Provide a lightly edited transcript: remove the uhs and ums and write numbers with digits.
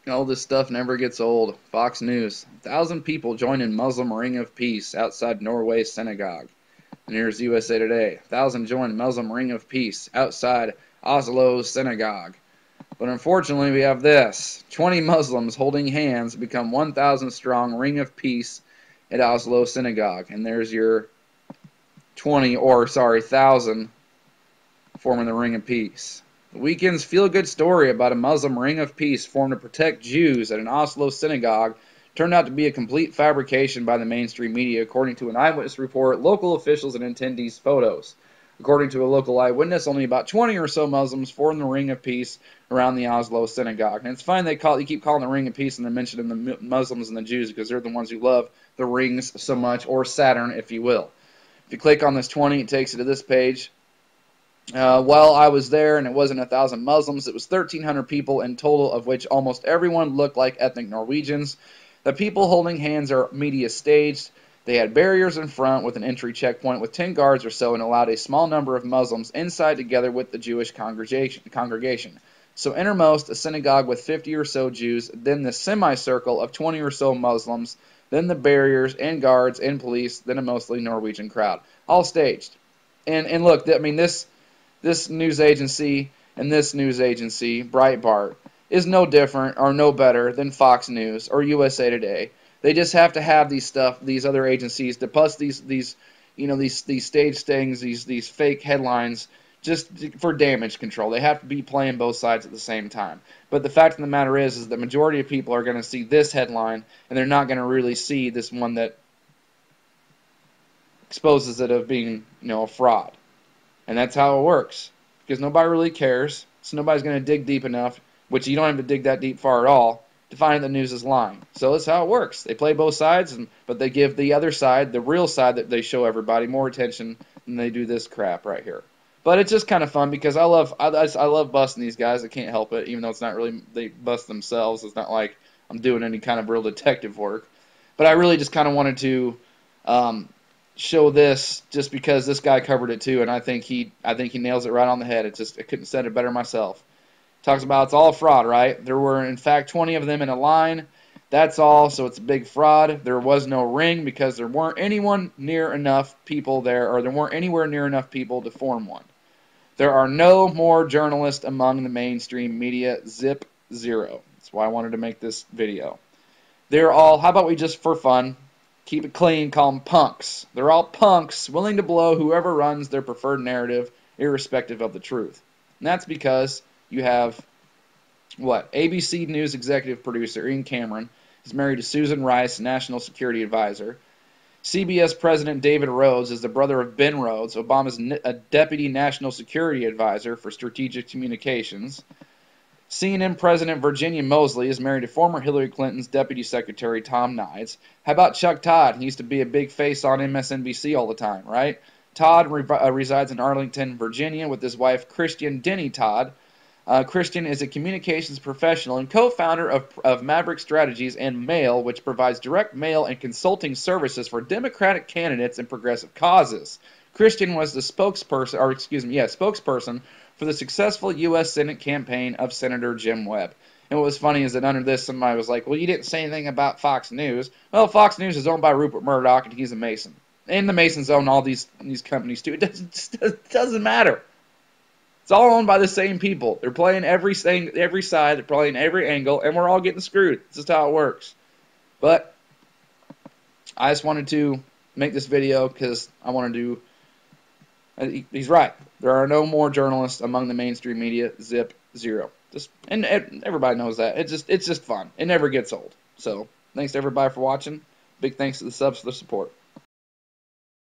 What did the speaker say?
All this stuff never gets old. Fox News. 1,000 people join in Muslim Ring of Peace outside Norway synagogue. And here's USA Today. 1,000 join Muslim Ring of Peace outside Oslo synagogue. But unfortunately, we have this. 20 Muslims holding hands become 1,000 strong Ring of Peace at Oslo synagogue. And there's your 1,000 forming the Ring of Peace. The weekend's feel-good story about a Muslim Ring of Peace formed to protect Jews at an Oslo synagogue turned out to be a complete fabrication by the mainstream media, according to an eyewitness report, local officials, and attendees' photos. According to a local eyewitness, only about 20 or so Muslims formed the Ring of Peace around the Oslo synagogue. And it's fine you keep calling the Ring of Peace and then mentioning the Muslims and the Jews because they're the ones who love the rings so much, or Saturn, if you will. If you click on this 20, it takes you to this page. Well, I was there, and it wasn't 1,000 Muslims. It was 1,300 people in total, of which almost everyone looked like ethnic Norwegians. The people holding hands are media staged. They had barriers in front with an entry checkpoint with 10 guards or so and allowed a small number of Muslims inside together with the Jewish congregation. So innermost, a synagogue with 50 or so Jews, then the semicircle of 20 or so Muslims, then the barriers and guards and police, then a mostly Norwegian crowd. All staged. And look, I mean, this news agency and this news agency, Breitbart, is no different or no better than Fox News or USA Today. They just have to have these other agencies to post these staged things, these fake headlines, just for damage control. They have to be playing both sides at the same time. But the fact of the matter is the majority of people are going to see this headline, and they're not going to really see this one that exposes it of being, a fraud. And that's how it works. Because nobody really cares. So nobody's going to dig deep enough, which you don't have to dig that deep far at all, to find that the news is lying. So that's how it works. They play both sides, but they give the other side, the real side that they show everybody, more attention than they do this crap right here. But it's just kind of fun because I love busting these guys. I can't help it, even though it's not really, they bust themselves. It's not like I'm doing any kind of real detective work. But I really just kind of wanted to show this just because this guy covered it too, and I think he nails it right on the head. I couldn't have said it better myself. Talks about it's all fraud, right? There were in fact 20 of them in a line. That's all, so it's a big fraud. There was no ring because there weren't anywhere near enough people to form one. There are no more journalists among the mainstream media. Zip zero. That's why I wanted to make this video. They're all, how about we just for fun keep it clean, call them punks. They're all punks, willing to blow whoever runs their preferred narrative, irrespective of the truth. And that's because you have, ABC News executive producer Ian Cameron is married to Susan Rice, national security advisor. CBS President David Rhodes is the brother of Ben Rhodes, Obama's deputy national security advisor for strategic communications. CNN President Virginia Mosley is married to former Hillary Clinton's Deputy Secretary Tom Nides. How about Chuck Todd? He used to be a big face on MSNBC all the time, right? Todd resides in Arlington, Virginia with his wife Christian Denny Todd. Christian is a communications professional and co-founder of Maverick Strategies and Mail, which provides direct mail and consulting services for Democratic candidates and progressive causes. Christian was the spokesperson for the successful U.S. Senate campaign of Senator Jim Webb. And what was funny is that under this, somebody was like, well, you didn't say anything about Fox News. Well, Fox News is owned by Rupert Murdoch, and he's a Mason. And the Masons own all these companies, too. It doesn't matter. It's all owned by the same people. They're playing every side, they're playing every angle, and we're all getting screwed. This is how it works. But I just wanted to make this video because I wanted to. He's right. There are no more journalists among the mainstream media. Zip zero. And everybody knows that. It's just fun. It never gets old. So thanks to everybody for watching. Big thanks to the subs for the support.